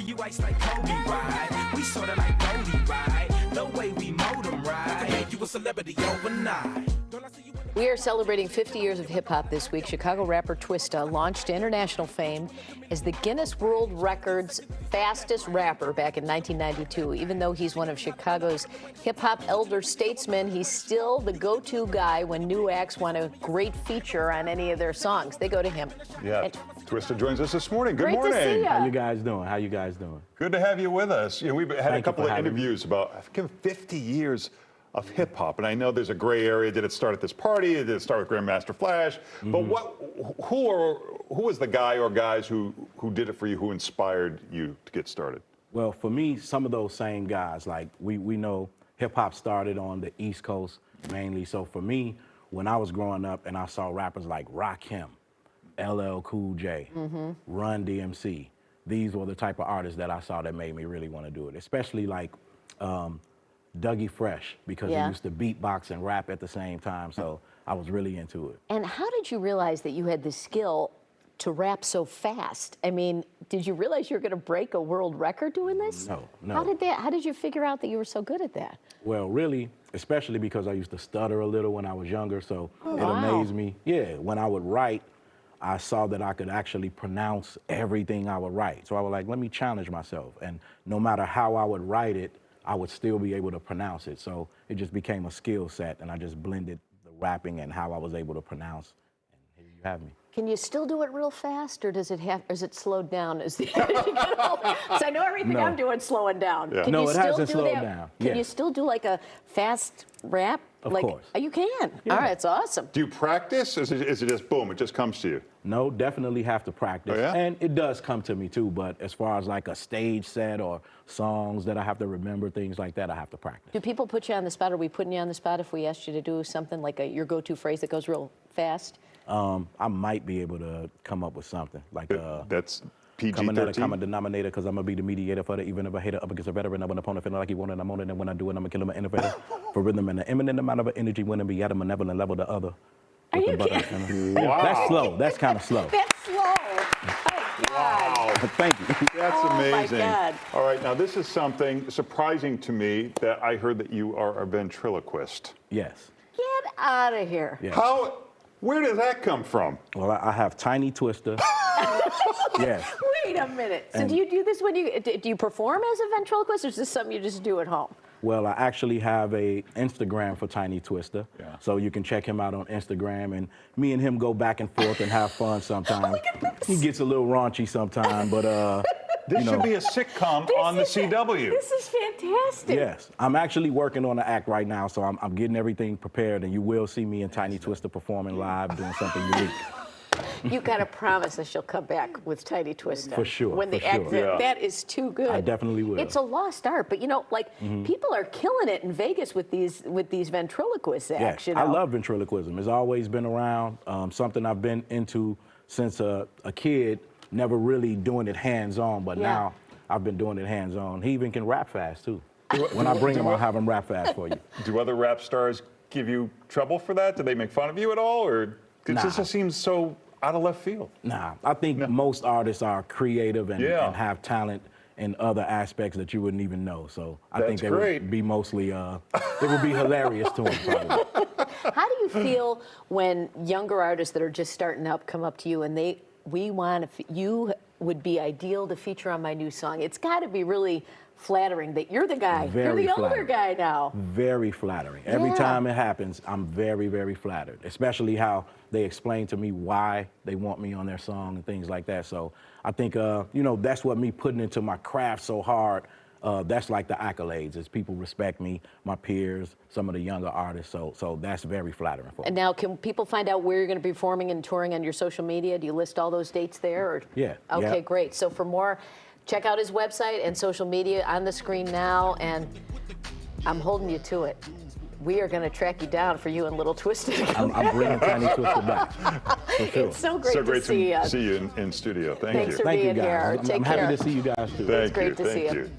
you ice like Kobe, right? We sorta like Goldie, right? The way we mold them, right? We can make you a celebrity overnight. We are celebrating 50 years of hip-hop this week. Chicago rapper Twista launched to international fame as the Guinness World Records fastest rapper back in 1992. Even though he's one of Chicago's hip-hop elder statesmen, he's still the go-to guy when new acts want a great feature on any of their songs. They go to him. Yeah, Twista joins us this morning. Good morning. Great to see ya. How you guys doing? How you guys doing? Good to have you with us. You know, we've had a couple of interviews me. about, I think, 50 years of hip hop, and I know there's a gray area. Did it start at this party? Did it start with Grandmaster Flash? But who was the guy or guys who did it for you, who inspired you to get started? Well, for me, some of those same guys, like we know hip hop started on the East Coast mainly. So for me, when I was growing up and I saw rappers like Rakim, LL Cool J, Run DMC, these were the type of artists that I saw that made me really want to do it, especially like Dougie Fresh, because he used to beatbox and rap at the same time, so I was really into it. And how did you realize that you had the skill to rap so fast? I mean, did you realize you were going to break a world record doing this? No. How did you figure out that you were so good at that? Well, really, especially because I used to stutter a little when I was younger, so it amazed me. Yeah, when I would write, I saw that I could actually pronounce everything I would write. So I was like, let me challenge myself. And no matter how I would write it, I would still be able to pronounce it. So it just became a skill set, and I just blended the rapping and how I was able to pronounce, and here you have me. Can you still do it real fast, or is it slowed down as you get older? So I know everything I'm doing slowing down. Yeah. Can No, you it still hasn't do slowed that? down. Can Yes. you still do like a fast rap? Of like, course. Oh, you can. Yeah. All right, it's awesome. Do you practice? Is it just boom, it just comes to you? No, definitely have to practice. Oh, yeah? And it does come to me too, but as far as like a stage set or songs that I have to remember, things like that, I have to practice. Do people put you on the spot? Are we putting you on the spot if we asked you to do something like your go-to phrase that goes real fast? I might be able to come up with something like That's PG-13? coming at a common denominator, because I'm going to be the mediator for the even if a hater up against a veteran. I'm an opponent feeling like he wanted, I'm on it, and when I do it, I'm going to kill him an innovator. For rhythm and an imminent amount of energy, when it be at a malevolent level, the other. Are you kidding? Wow. That's slow. That's kind of slow. That's slow. Oh, God. Wow. Thank you. That's amazing. Oh, my God. All right, now this is something surprising to me, that I heard that you are a ventriloquist. Yes. Get out of here. Yes. Where did that come from? Well, I have Tiny Twista. Yes. Wait a minute. So do you do this when do you perform as a ventriloquist, or is this something you just do at home? Well, I actually have a Instagram for Tiny Twista, so you can check him out on Instagram, and me and him go back and forth and have fun sometimes. Look at this. He gets a little raunchy sometimes, but This should be a sitcom on the CW. This is fantastic. yes, I'm actually working on an act right now, so I'm getting everything prepared, and you will see me and Tiny Twista performing live, doing something unique. You got to promise us you'll come back with Tiny Twista. For sure, When the for act, sure. Yeah. that is too good. I definitely will. It's a lost art, but you know, like people are killing it in Vegas with these ventriloquist acts. Yes, You know? I love ventriloquism. It's always been around, something I've been into since a kid, never really doing it hands-on, but now I've been doing it hands-on. He even can rap fast, too. When I bring him, I'll have him rap fast for you. Do other rap stars give you trouble for that? Do they make fun of you at all? Or it just seems so out of left field? Nah, I think most artists are creative and have talent in other aspects that you wouldn't even know. So I think they would be mostly, it would be hilarious to them, probably. How do you feel when younger artists that are just starting up come up to you and you would be ideal to feature on my new song? It's got to be really flattering that you're the guy. Very you're the older flattering. guy now. Very flattering. Every time it happens, I'm very, very flattered, especially how they explain to me why they want me on their song and things like that. So I think, you know, that's what me putting into my craft so hard, that's like the accolades, is people respect me, my peers, some of the younger artists. So that's very flattering for me. And now, can people find out where you're going to be performing and touring on your social media? Do you list all those dates there? Or? Yeah. Okay, great. So for more, check out his website and social media on the screen now, and I'm holding you to it. We are going to track you down for you and Little Twista. I'm bringing Tiny Twista back. For sure. It's so great to see you. See you in studio. Thank Thanks you. for Thank you, being guys. here. I'm Take happy care. to see you guys too. Thank It's great you. to see Thank you. you.